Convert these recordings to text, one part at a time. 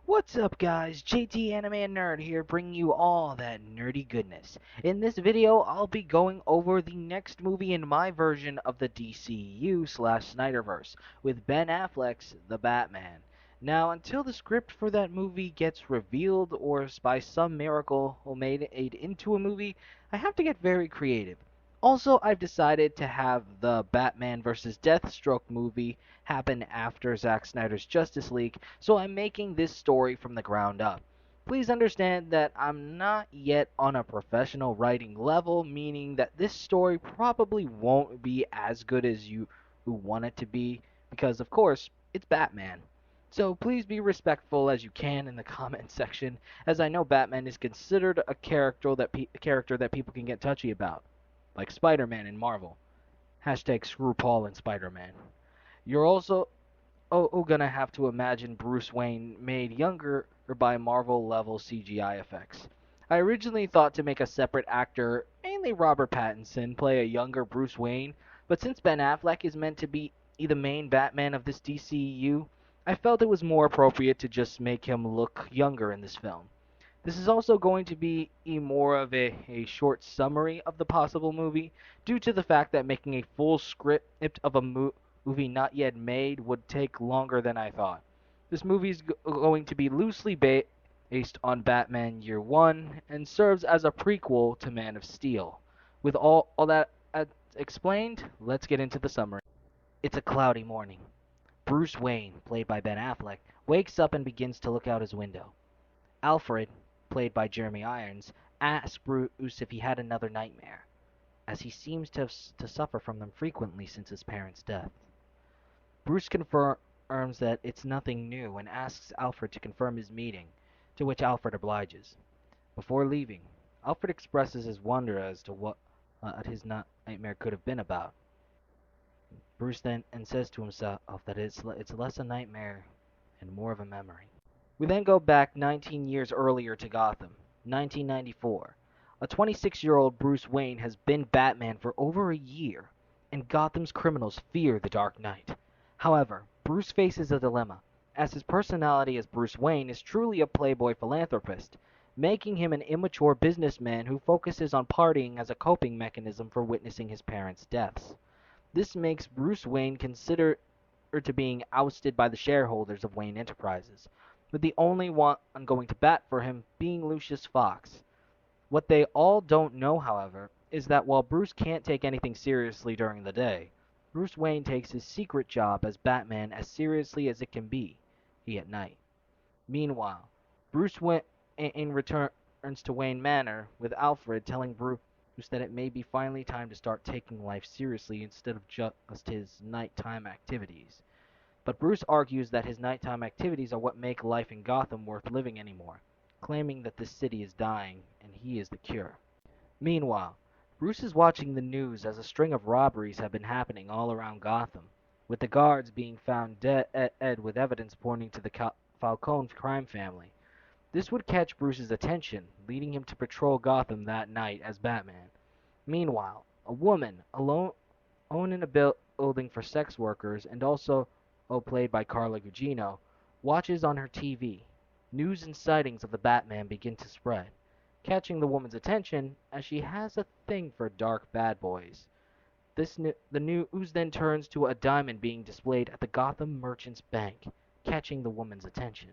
What's up guys, JT Anime Nerd here bringing you all that nerdy goodness. In this video, I'll be going over the next movie in my version of the DCU slash Snyderverse with Ben Affleck's The Batman. Now, until the script for that movie gets revealed or by some miracle made it into a movie, I have to get very creative. Also, I've decided to have the Batman vs. Deathstroke movie happen after Zack Snyder's Justice League, so I'm making this story from the ground up. Please understand that I'm not yet on a professional writing level, meaning that this story probably won't be as good as you who want it to be, because of course, it's Batman. So please be respectful as you can in the comment section, as I know Batman is considered a character that people can get touchy about, like Spider-Man in Marvel. Hashtag screw Paul and Spider-Man. You're also gonna have to imagine Bruce Wayne made younger by Marvel level CGI effects. I originally thought to make a separate actor, mainly Robert Pattinson, play a younger Bruce Wayne, but since Ben Affleck is meant to be the main Batman of this DCU, I felt it was more appropriate to just make him look younger in this film. This is also going to be more of a short summary of the possible movie, due to the fact that making a full script of a movie not yet made would take longer than I thought. This movie is going to be loosely based on Batman Year One and serves as a prequel to Man of Steel. With all that explained, let's get into the summary. It's a cloudy morning. Bruce Wayne, played by Ben Affleck, wakes up and begins to look out his window. Alfred, played by Jeremy Irons, asks Bruce if he had another nightmare, as he seems to suffer from them frequently since his parents' death. Bruce confirms that it's nothing new and asks Alfred to confirm his meeting, to which Alfred obliges. Before leaving, Alfred expresses his wonder as to what his nightmare could have been about. Bruce then says to himself that it's less a nightmare and more of a memory. We then go back 19 years earlier to Gotham, 1994. A 26-year-old Bruce Wayne has been Batman for over a year, and Gotham's criminals fear the Dark Knight. However, Bruce faces a dilemma, as his personality as Bruce Wayne is truly a playboy philanthropist, making him an immature businessman who focuses on partying as a coping mechanism for witnessing his parents' deaths. This makes Bruce Wayne considered to being ousted by the shareholders of Wayne Enterprises, with the only one going to bat for him being Lucius Fox. What they all don't know, however, is that while Bruce can't take anything seriously during the day, Bruce Wayne takes his secret job as Batman as seriously as it can be, at night. Meanwhile, Bruce Wayne returns to Wayne Manor, with Alfred telling Bruce that it may be finally time to start taking life seriously instead of just his nighttime activities. But Bruce argues that his nighttime activities are what make life in Gotham worth living anymore, claiming that this city is dying and he is the cure. Meanwhile, Bruce is watching the news as a string of robberies have been happening all around Gotham, with the guards being found dead with evidence pointing to the Falcone crime family. This would catch Bruce's attention, leading him to patrol Gotham that night as Batman. Meanwhile, a woman, alone in a building for sex workers and also played by Carla Gugino, watches on her TV. News and sightings of the Batman begin to spread, catching the woman's attention as she has a thing for dark bad boys. The news then turns to a diamond being displayed at the Gotham Merchants Bank, catching the woman's attention.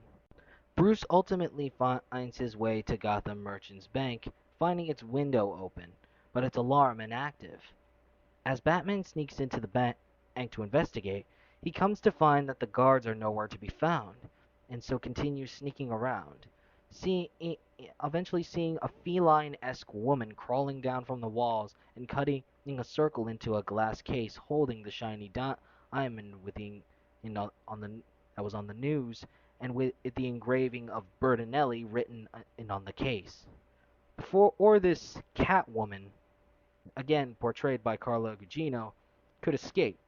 Bruce ultimately finds his way to Gotham Merchants Bank, finding its window open, but its alarm inactive. As Batman sneaks into the bank to investigate, he comes to find that the guards are nowhere to be found, and so continues sneaking around, eventually seeing a feline-esque woman crawling down from the walls and cutting a circle into a glass case holding the shiny diamond that was on the news, and with the engraving of Bertinelli written on the case. Before this Catwoman, again portrayed by Carla Gugino, could escape,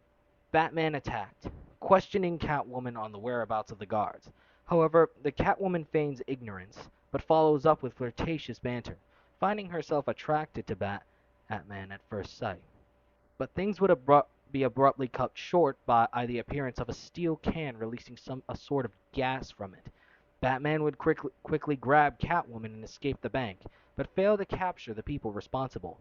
Batman attacked, questioning Catwoman on the whereabouts of the guards. However, the Catwoman feigns ignorance, but follows up with flirtatious banter, finding herself attracted to Batman at first sight. But things would be abruptly cut short by the appearance of a steel can releasing a sort of gas from it. Batman would quickly grab Catwoman and escape the bank, but fail to capture the people responsible.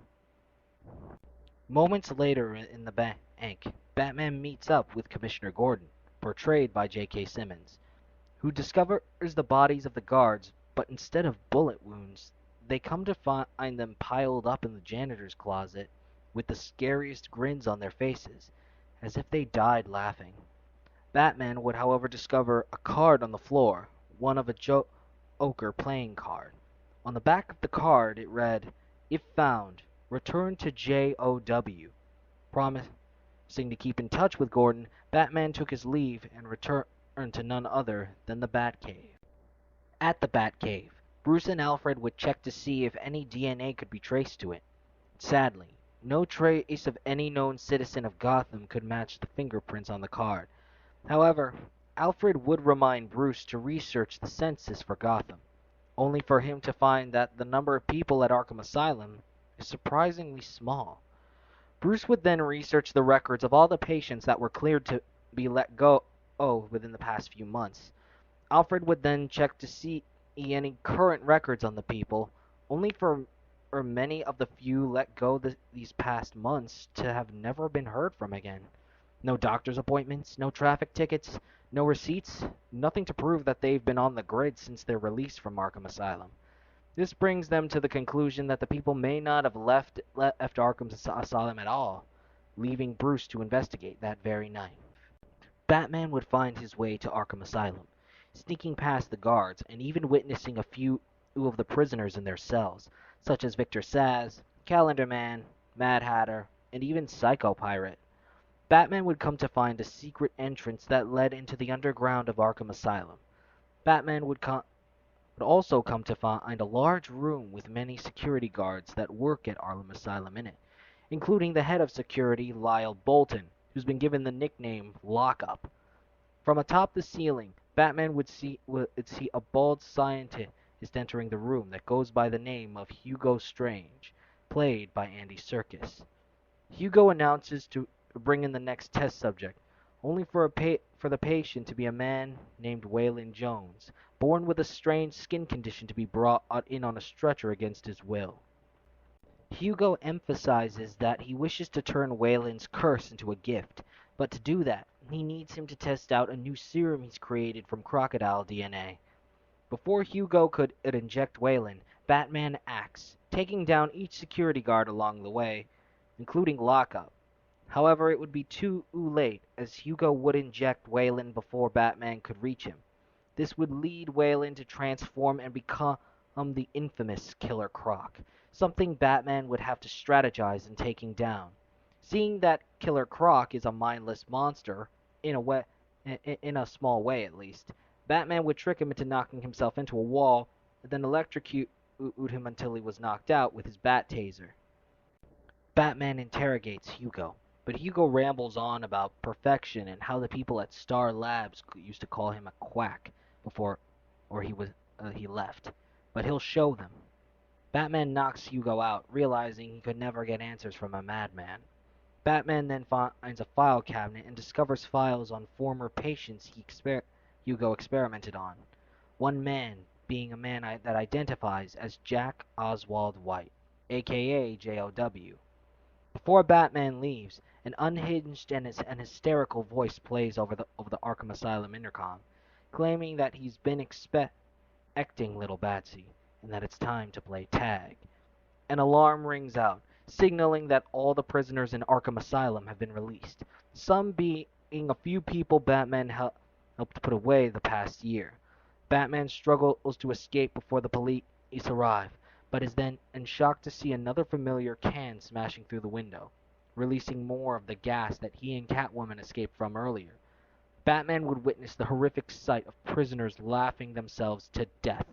Moments later in the bank, Batman meets up with Commissioner Gordon, portrayed by J.K. Simmons, who discovers the bodies of the guards, but instead of bullet wounds, they come to find them piled up in the janitor's closet with the scariest grins on their faces, as if they died laughing. Batman would, however, discover a card on the floor, one of a Joker playing card. On the back of the card it read, "If found, return to JOW." Promising to keep in touch with Gordon, Batman took his leave and returned to none other than the Batcave. At the Batcave, Bruce and Alfred would check to see if any DNA could be traced to it. Sadly, no trace of any known citizen of Gotham could match the fingerprints on the card. However, Alfred would remind Bruce to research the census for Gotham, only for him to find that the number of people at Arkham Asylum is surprisingly small. Bruce would then research the records of all the patients that were cleared to be let go within the past few months. Alfred would then check to see any current records on the people, only for many of the few let go these past months to have never been heard from again. No doctor's appointments, no traffic tickets, no receipts, nothing to prove that they've been on the grid since their release from Arkham Asylum. This brings them to the conclusion that the people may not have left Arkham Asylum at all, leaving Bruce to investigate that very night. Batman would find his way to Arkham Asylum, sneaking past the guards and even witnessing a few of the prisoners in their cells, such as Victor Saz, Calendar Man, Mad Hatter, and even Psycho Pirate. Batman would come to find a secret entrance that led into the underground of Arkham Asylum. Batman would also come to find a large room with many security guards that work at Arkham Asylum in it, including the head of security, Lyle Bolton, who's been given the nickname Lockup. From atop the ceiling, Batman would see a bald scientist entering the room that goes by the name of Hugo Strange, played by Andy Serkis. Hugo announces to bring in the next test subject, only for the patient to be a man named Waylon Jones, born with a strange skin condition to be brought in on a stretcher against his will. Hugo emphasizes that he wishes to turn Waylon's curse into a gift, but to do that, he needs him to test out a new serum he's created from crocodile DNA. Before Hugo could inject Waylon, Batman acts, taking down each security guard along the way, including Lockup. However, it would be too late, as Hugo would inject Waylon before Batman could reach him. This would lead Waylon to transform and become the infamous Killer Croc, something Batman would have to strategize in taking down. Seeing that Killer Croc is a mindless monster, in a small way at least, Batman would trick him into knocking himself into a wall, and then electrocute him until he was knocked out with his bat taser. Batman interrogates Hugo, but Hugo rambles on about perfection and how the people at Star Labs used to call him a quack before he left. But he'll show them. Batman knocks Hugo out, realizing he could never get answers from a madman. Batman then finds a file cabinet and discovers files on former patients Hugo experimented on. One man being a man that identifies as Jack Oswald White, aka JOW. Before Batman leaves, an unhinged and hysterical voice plays over the Arkham Asylum intercom, claiming that he's been expecting little Batsy, and that it's time to play tag. An alarm rings out, signaling that all the prisoners in Arkham Asylum have been released, some being a few people Batman helped put away the past year. Batman struggles to escape before the police arrive, but is then shocked to see another familiar can smashing through the window, releasing more of the gas that he and Catwoman escaped from earlier. Batman would witness the horrific sight of prisoners laughing themselves to death.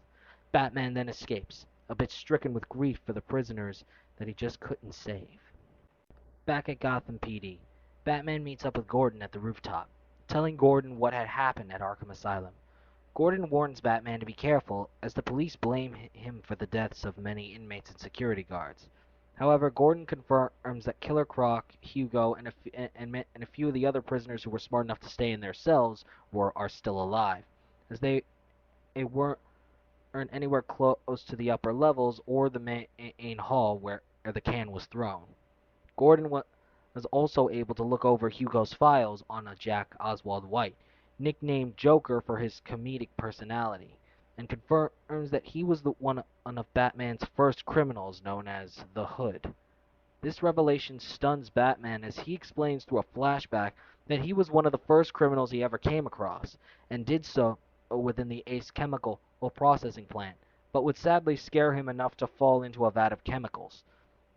Batman then escapes, a bit stricken with grief for the prisoners that he just couldn't save. Back at Gotham PD, Batman meets up with Gordon at the rooftop, telling Gordon what had happened at Arkham Asylum. Gordon warns Batman to be careful, as the police blame him for the deaths of many inmates and security guards. However, Gordon confirms that Killer Croc, Hugo, and a few of the other prisoners who were smart enough to stay in their cells are still alive, as they It weren't anywhere close to the upper levels or the main hall where the can was thrown. Gordon was also able to look over Hugo's files on a Jack Oswald White, nicknamed Joker for his comedic personality, and confirms that he was one of Batman's first criminals known as the Hood. This revelation stuns Batman as he explains through a flashback that he was one of the first criminals he ever came across, and did so within the Ace chemical or processing plant, but would sadly scare him enough to fall into a vat of chemicals.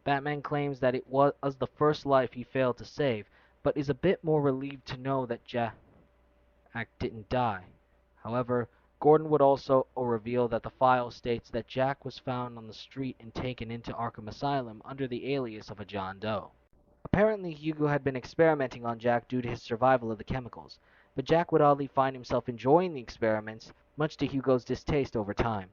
Batman claims that it was the first life he failed to save, but is a bit more relieved to know that Jack didn't die. However, Gordon would also reveal that the file states that Jack was found on the street and taken into Arkham Asylum under the alias of a John Doe. Apparently, Hugo had been experimenting on Jack due to his survival of the chemicals, but Jack would oddly find himself enjoying the experiments, much to Hugo's distaste over time.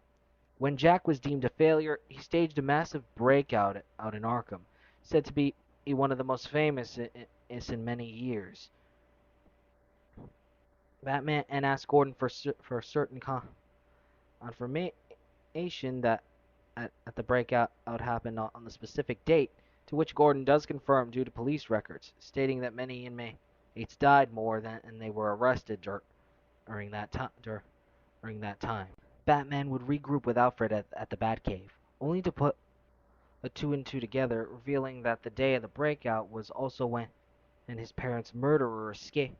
When Jack was deemed a failure, he staged a massive breakout out in Arkham, said to be one of the most famous in many years. Batman and asked Gordon for certain confirmation that at the breakout happened on the specific date, to which Gordon does confirm due to police records, stating that many inmates died more than and they were arrested during that time. Batman would regroup with Alfred at the Batcave, only to put the two and two together, revealing that the day of the breakout was also when his parents' murderer escaped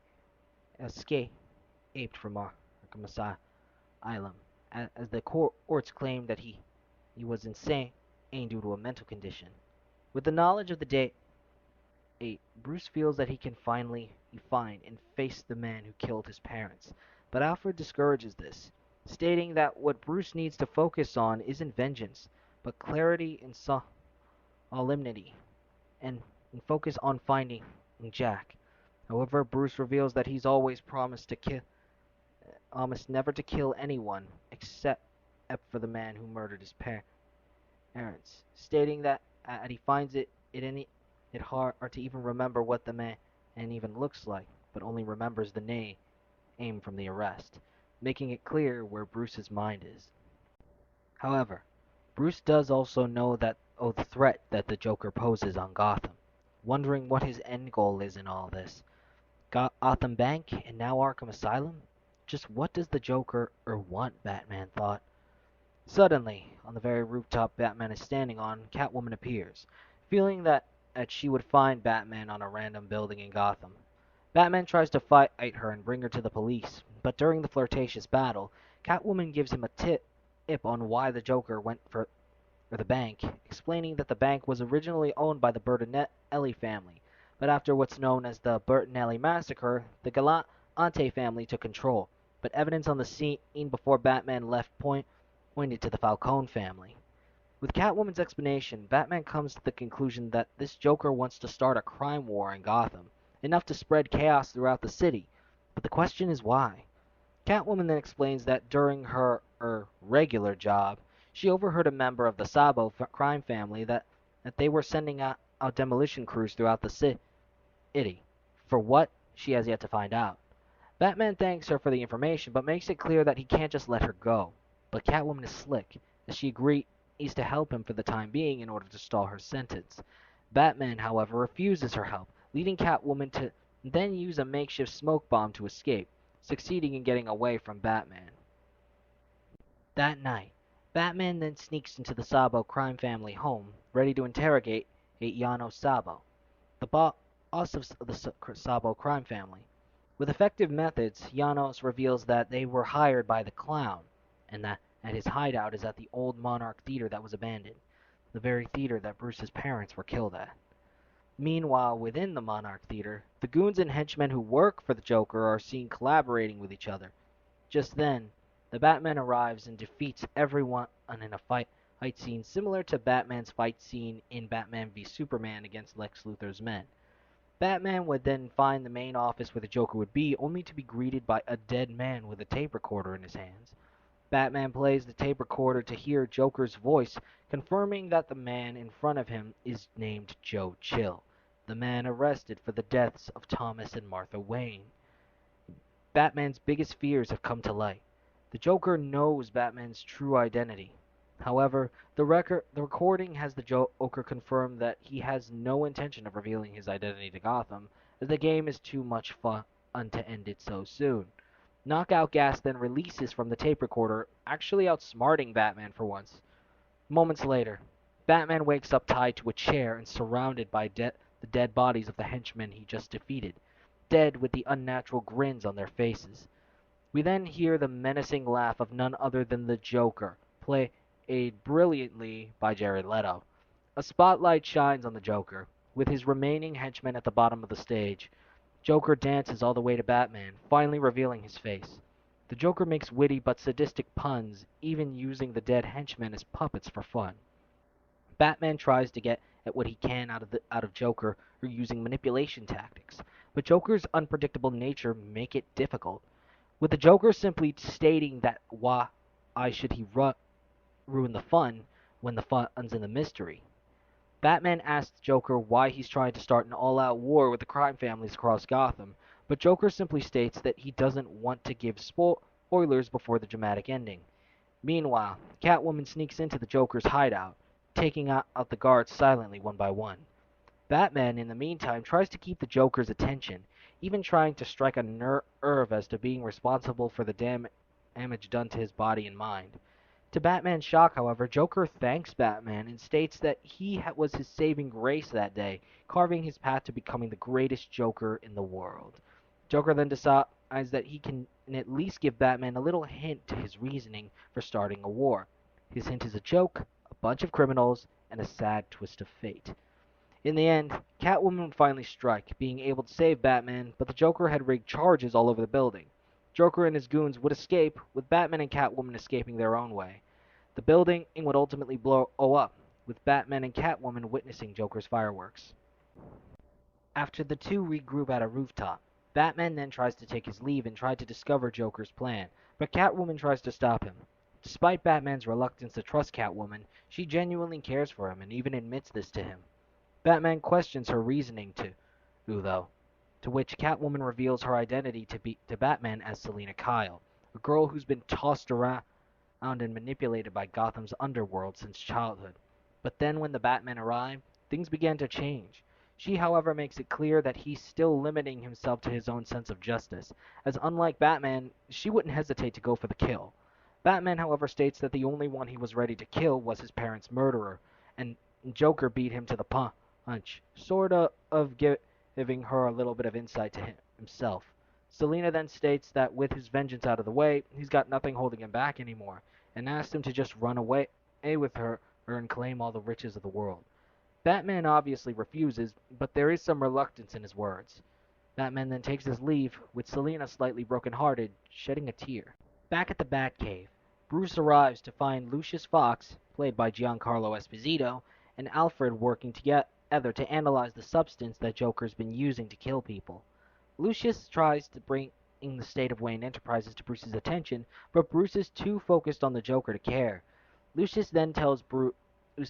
from Arkham Asylum, as the courts claimed that he was insane due to a mental condition. With the knowledge of the date, Bruce feels that he can finally find and face the man who killed his parents, but Alfred discourages this, stating that what Bruce needs to focus on isn't vengeance, but clarity and solemnity, and focus on finding Jack. However, Bruce reveals that he's always promised never to kill anyone except for the man who murdered his parents, stating that he finds it hard to even remember what the man even looks like, but only remembers the name from the arrest, making it clear where Bruce's mind is. However, Bruce does also know that the threat that the Joker poses on Gotham, wondering what his end goal is in all this. Gotham Bank and now Arkham Asylum? Just what does the Joker want, Batman thought. Suddenly, on the very rooftop Batman is standing on, Catwoman appears, feeling that she would find Batman on a random building in Gotham. Batman tries to fight her and bring her to the police, but during the flirtatious battle, Catwoman gives him a tip on why the Joker went for the bank, explaining that the bank was originally owned by the Bertinelli family, but after what's known as the Bertinelli massacre, the Galante family took control, but evidence on the scene before Batman left pointed to the Falcone family. With Catwoman's explanation, Batman comes to the conclusion that this Joker wants to start a crime war in Gotham, enough to spread chaos throughout the city, but the question is why? Catwoman then explains that during her regular job, she overheard a member of the Sabo crime family that they were sending out demolition crews throughout the city. For what? She has yet to find out. Batman thanks her for the information, but makes it clear that he can't just let her go. But Catwoman is slick, as she agrees to help him for the time being in order to stall her sentence. Batman, however, refuses her help, leading Catwoman to then use a makeshift smoke bomb to escape, succeeding in getting away from Batman. That night, Batman then sneaks into the Sabo crime family home, ready to interrogate Yano Sabo, the boss of the Sabo crime family. With effective methods, Janos reveals that they were hired by the Clown, and that his hideout is at the old Monarch Theater that was abandoned, the very theater that Bruce's parents were killed at. Meanwhile, within the Monarch Theater, the goons and henchmen who work for the Joker are seen collaborating with each other. Just then, the Batman arrives and defeats everyone in a fight scene similar to Batman's fight scene in Batman v Superman against Lex Luthor's men. Batman would then find the main office where the Joker would be, only to be greeted by a dead man with a tape recorder in his hands. Batman plays the tape recorder to hear Joker's voice, confirming that the man in front of him is named Joe Chill, the man arrested for the deaths of Thomas and Martha Wayne. Batman's biggest fears have come to light. The Joker knows Batman's true identity. However, the recording has the Joker confirm that he has no intention of revealing his identity to Gotham, as the game is too much fun to end it so soon. Knockout Gas then releases from the tape recorder, actually outsmarting Batman for once. Moments later, Batman wakes up tied to a chair and surrounded by the dead bodies of the henchmen he just defeated, dead with the unnatural grins on their faces. We then hear the menacing laugh of none other than the Joker, played brilliantly by Jared Leto. A spotlight shines on the Joker, with his remaining henchmen at the bottom of the stage. Joker dances all the way to Batman, finally revealing his face. The Joker makes witty but sadistic puns, even using the dead henchmen as puppets for fun. Batman tries to get at what he can out of Joker through using manipulation tactics, but Joker's unpredictable nature make it difficult. With the Joker simply stating that why should he ruin the fun when the fun's in the mystery. Batman asks Joker why he's trying to start an all-out war with the crime families across Gotham, but Joker simply states that he doesn't want to give spoilers before the dramatic ending. Meanwhile, Catwoman sneaks into the Joker's hideout, taking out the guards silently one by one. Batman, in the meantime, tries to keep the Joker's attention, even trying to strike a nerve as to being responsible for the damage done to his body and mind. To Batman's shock, however, Joker thanks Batman and states that he was his saving grace that day, carving his path to becoming the greatest Joker in the world. Joker then decides that he can at least give Batman a little hint to his reasoning for starting a war. His hint is a joke, a bunch of criminals, and a sad twist of fate. In the end, Catwoman would finally strike, being able to save Batman, but the Joker had rigged charges all over the building. Joker and his goons would escape, with Batman and Catwoman escaping their own way. The building would ultimately blow up, with Batman and Catwoman witnessing Joker's fireworks. After the two regroup at a rooftop, Batman then tries to take his leave and try to discover Joker's plan, but Catwoman tries to stop him. Despite Batman's reluctance to trust Catwoman, she genuinely cares for him and even admits this to him. Batman questions her reasoning though, to which Catwoman reveals her identity to Batman as Selina Kyle, a girl who's been tossed around and manipulated by Gotham's underworld since childhood. But then when the Batman arrived, things began to change. She, however, makes it clear that he's still limiting himself to his own sense of justice, as unlike Batman, she wouldn't hesitate to go for the kill. Batman, however, states that the only one he was ready to kill was his parents' murderer, and Joker beat him to the punch, sort of giving her a little bit of insight to himself. Selina then states that with his vengeance out of the way, he's got nothing holding him back anymore, and asks him to just run away with her and claim all the riches of the world. Batman obviously refuses, but there is some reluctance in his words. Batman then takes his leave, with Selina slightly brokenhearted, shedding a tear. Back at the Batcave, Bruce arrives to find Lucius Fox, played by Giancarlo Esposito, and Alfred working together to analyze the substance that Joker's been using to kill people. Lucius tries to bring the state of Wayne Enterprises to Bruce's attention, but Bruce is too focused on the Joker to care. Lucius then tells Bruce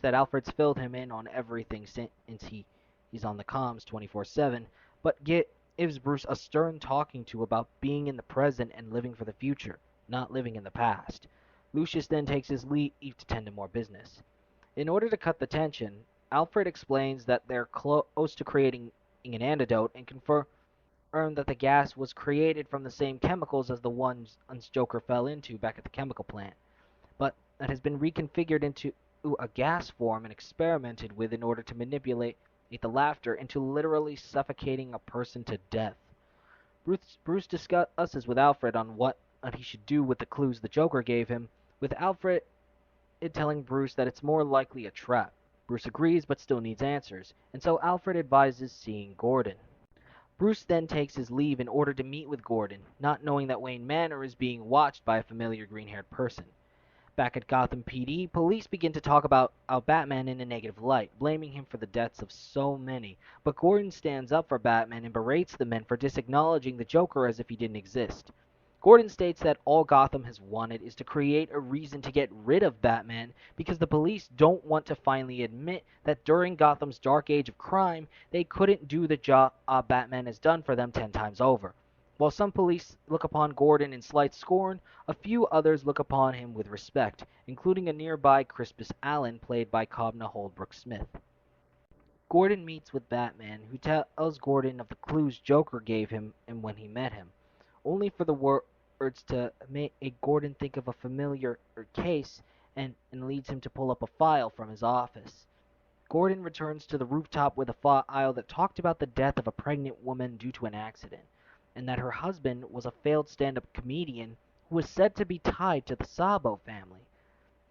that Alfred's filled him in on everything since he's on the comms 24/7, but gives Bruce a stern talking to about being in the present and living for the future, not living in the past. Lucius then takes his leave to tend to more business. In order to cut the tension, Alfred explains that they're close to creating an antidote and confirm that the gas was created from the same chemicals as the ones Joker fell into back at the chemical plant, but that has been reconfigured into a gas form and experimented with in order to manipulate the laughter into literally suffocating a person to death. Bruce discusses with Alfred on what he should do with the clues the Joker gave him, with Alfred telling Bruce that it's more likely a trap. Bruce agrees but still needs answers, and so Alfred advises seeing Gordon. Bruce then takes his leave in order to meet with Gordon, not knowing that Wayne Manor is being watched by a familiar green-haired person. Back at Gotham PD, police begin to talk about Batman in a negative light, blaming him for the deaths of so many, but Gordon stands up for Batman and berates the men for disacknowledging the Joker as if he didn't exist. Gordon states that all Gotham has wanted is to create a reason to get rid of Batman because the police don't want to finally admit that during Gotham's dark age of crime, they couldn't do the job Batman has done for them 10 times over. While some police look upon Gordon in slight scorn, a few others look upon him with respect, including a nearby Crispus Allen played by Kobna Holdbrook Smith. Gordon meets with Batman, who tells Gordon of the clues Joker gave him and when he met him, only for the words to make Gordon think of a familiar case and leads him to pull up a file from his office. Gordon returns to the rooftop with a file that talked about the death of a pregnant woman due to an accident, and that her husband was a failed stand-up comedian who was said to be tied to the Sabo family.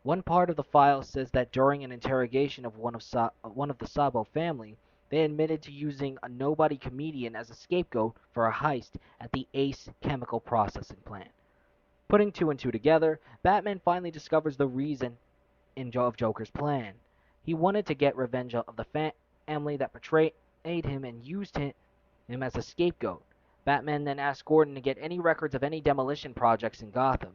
One part of the file says that during an interrogation of one of the Sabo family, they admitted to using a nobody comedian as a scapegoat for a heist at the Ace chemical processing plant. Putting two and two together, Batman finally discovers the reason of Joker's plan. He wanted to get revenge of the family that betrayed him and used him as a scapegoat. Batman then asks Gordon to get any records of any demolition projects in Gotham.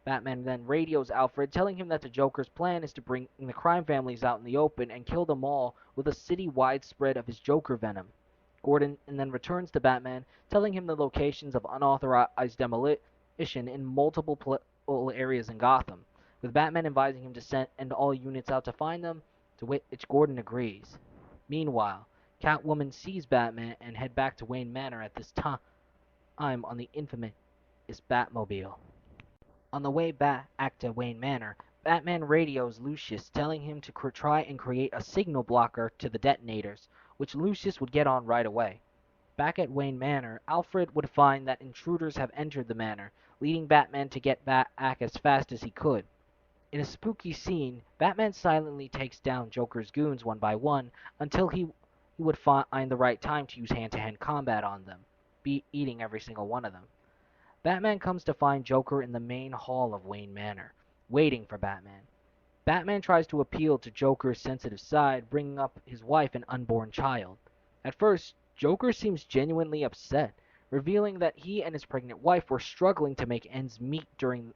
Batman then radios Alfred, telling him that the Joker's plan is to bring the crime families out in the open and kill them all with a city-wide spread of his Joker venom. Gordon then returns to Batman, telling him the locations of unauthorized demolition in multiple areas in Gotham, with Batman advising him to send all units out to find them, to which Gordon agrees. Meanwhile, Catwoman sees Batman and head back to Wayne Manor at this time on the infamous Batmobile. On the way back to Wayne Manor, Batman radios Lucius, telling him to try and create a signal blocker to the detonators, which Lucius would get on right away. Back at Wayne Manor, Alfred would find that intruders have entered the manor, leading Batman to get back as fast as he could. In a spooky scene, Batman silently takes down Joker's goons one by one until he would find the right time to use hand-to-hand combat on them, eating every single one of them. Batman comes to find Joker in the main hall of Wayne Manor, waiting for Batman. Batman tries to appeal to Joker's sensitive side, bringing up his wife and unborn child. At first, Joker seems genuinely upset, revealing that he and his pregnant wife were struggling to make ends meet during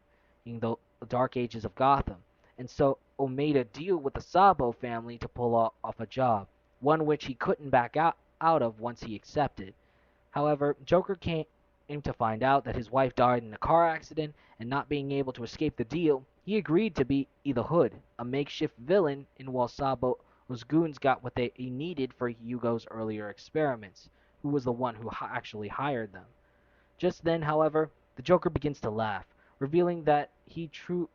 the dark ages of Gotham, and so made a deal with the Sabo family to pull off a job, one which he couldn't back out of once he accepted. However, Joker came to find out that his wife died in a car accident, and not being able to escape the deal, he agreed to be the Hood, a makeshift villain, in while Sabo's goons got what they needed for Hugo's earlier experiments, who was the one who actually hired them. Just then, however, the Joker begins to laugh, revealing that he truly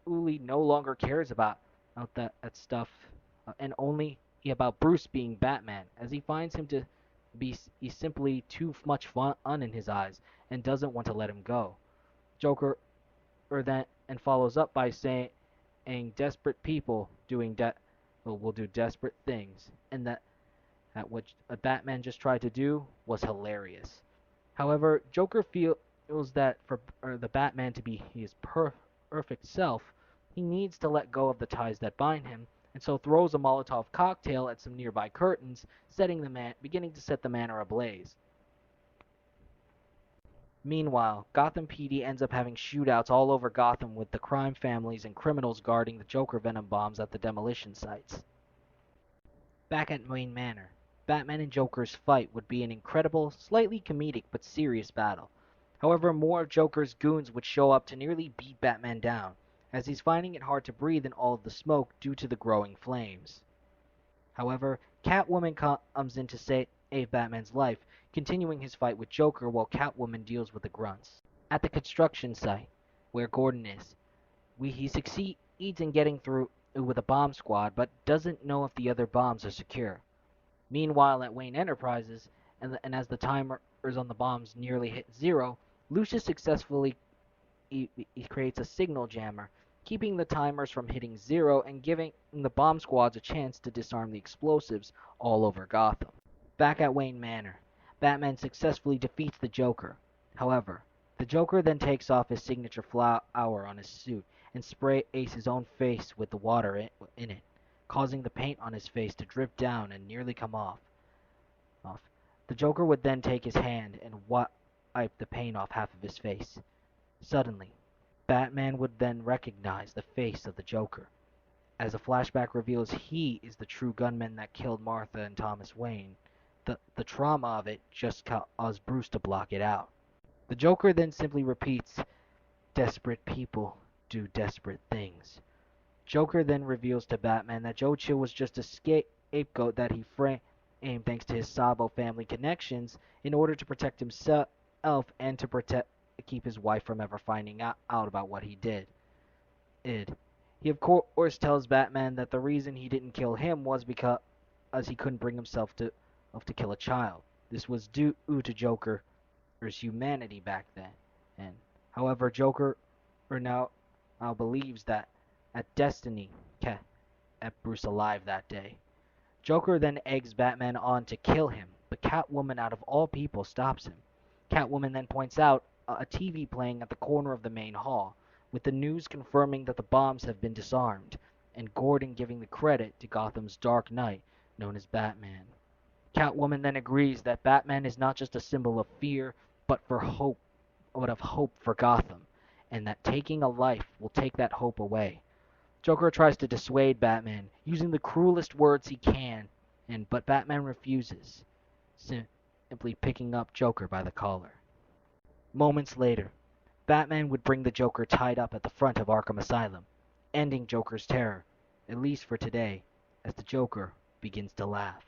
no longer cares about that stuff, and only about Bruce being Batman, as he finds him to be simply too much fun in his eyes and doesn't want to let him go. Joker then follows up by saying, "Desperate people will do desperate things," and that what Batman just tried to do was hilarious. However, Joker feels that for the Batman to be his perfect self, he needs to let go of the ties that bind him, and so throws a Molotov cocktail at some nearby curtains, beginning to set the manor ablaze. Meanwhile, Gotham PD ends up having shootouts all over Gotham with the crime families and criminals guarding the Joker venom bombs at the demolition sites. Back at Wayne Manor, Batman and Joker's fight would be an incredible, slightly comedic but serious battle. However, more of Joker's goons would show up to nearly beat Batman down, as he's finding it hard to breathe in all of the smoke due to the growing flames. However, Catwoman comes in to save Batman's life, continuing his fight with Joker while Catwoman deals with the grunts. At the construction site, where Gordon is, he succeeds in getting through with a bomb squad, but doesn't know if the other bombs are secure. Meanwhile, at Wayne Enterprises, and as the timers on the bombs nearly hit zero, Lucius successfully he creates a signal jammer, keeping the timers from hitting zero and giving the bomb squads a chance to disarm the explosives all over Gotham. Back at Wayne Manor, Batman successfully defeats the Joker. However, the Joker then takes off his signature flower on his suit and sprays his own face with the water in it, causing the paint on his face to drip down and nearly come off. The Joker would then take his hand and wipe the paint off half of his face. Suddenly, Batman would then recognize the face of the Joker, as a flashback reveals he is the true gunman that killed Martha and Thomas Wayne. The trauma of it just caused Bruce to block it out. The Joker then simply repeats, "Desperate people do desperate things." Joker then reveals to Batman that Joe Chill was just a scapegoat that he framed thanks to his Sabo family connections in order to protect himself and to keep his wife from ever finding out about what he did. He of course tells Batman that the reason he didn't kill him was because he couldn't bring himself to kill a child. This was due to Joker's humanity back then. And however, Joker now believes that destiny kept Bruce alive that day. Joker then eggs Batman on to kill him, but Catwoman, out of all people, stops him. Catwoman then points out a TV playing at the corner of the main hall, with the news confirming that the bombs have been disarmed, and Gordon giving the credit to Gotham's Dark Knight, known as Batman. Catwoman then agrees that Batman is not just a symbol of fear, but of hope for Gotham, and that taking a life will take that hope away. Joker tries to dissuade Batman, using the cruelest words he can, but Batman refuses, simply picking up Joker by the collar. Moments later, Batman would bring the Joker tied up at the front of Arkham Asylum, ending Joker's terror, at least for today, as the Joker begins to laugh.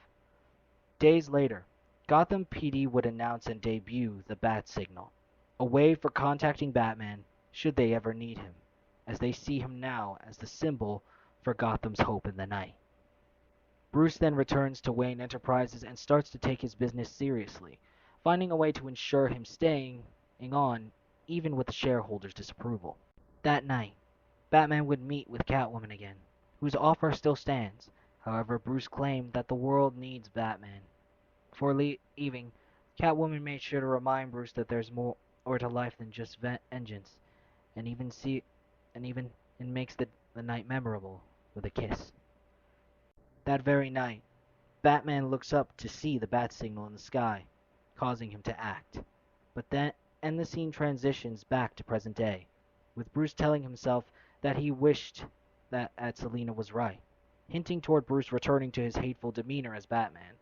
Days later, Gotham PD would announce and debut the Bat Signal, a way for contacting Batman should they ever need him, as they see him now as the symbol for Gotham's hope in the night. Bruce then returns to Wayne Enterprises and starts to take his business seriously, finding a way to ensure him staying on even with the shareholders' disapproval. That night, Batman would meet with Catwoman again, whose offer still stands. However, Bruce claimed that the world needs Batman. Before leaving, Catwoman made sure to remind Bruce that there's more to life than just vengeance, and makes the night memorable with a kiss. That very night, Batman looks up to see the bat signal in the sky, causing him to act. But then the scene transitions back to present day, with Bruce telling himself that he wished that Selina was right, hinting toward Bruce returning to his hateful demeanor as Batman.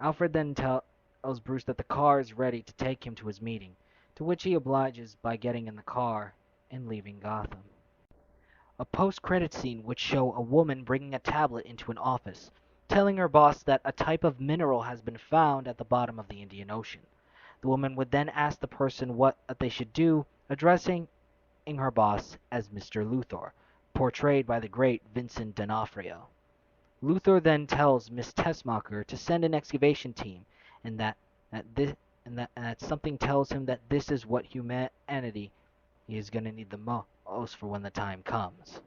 Alfred then tells Bruce that the car is ready to take him to his meeting, to which he obliges by getting in the car and leaving Gotham. A post-credit scene would show a woman bringing a tablet into an office, telling her boss that a type of mineral has been found at the bottom of the Indian Ocean. The woman would then ask the person what they should do, addressing her boss as Mr. Luthor, portrayed by the great Vincent D'Onofrio. Luthor then tells Miss Tessmacher to send an excavation team, and that something tells him that this is what humanity is going to need the most for when the time comes.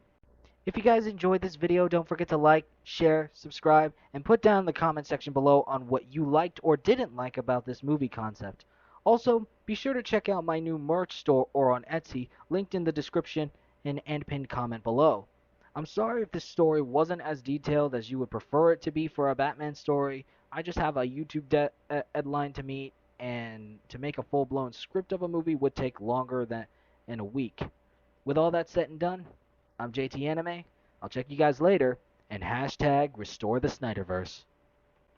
If you guys enjoyed this video, don't forget to like, share, subscribe, and put down in the comment section below on what you liked or didn't like about this movie concept. Also, be sure to check out my new merch store or on Etsy, linked in the description and pinned comment below. I'm sorry if this story wasn't as detailed as you would prefer it to be for a Batman story. I just have a YouTube deadline to meet, and to make a full-blown script of a movie would take longer than a week. With all that said and done, I'm JT Anime. I'll check you guys later, and hashtag restore the Snyderverse.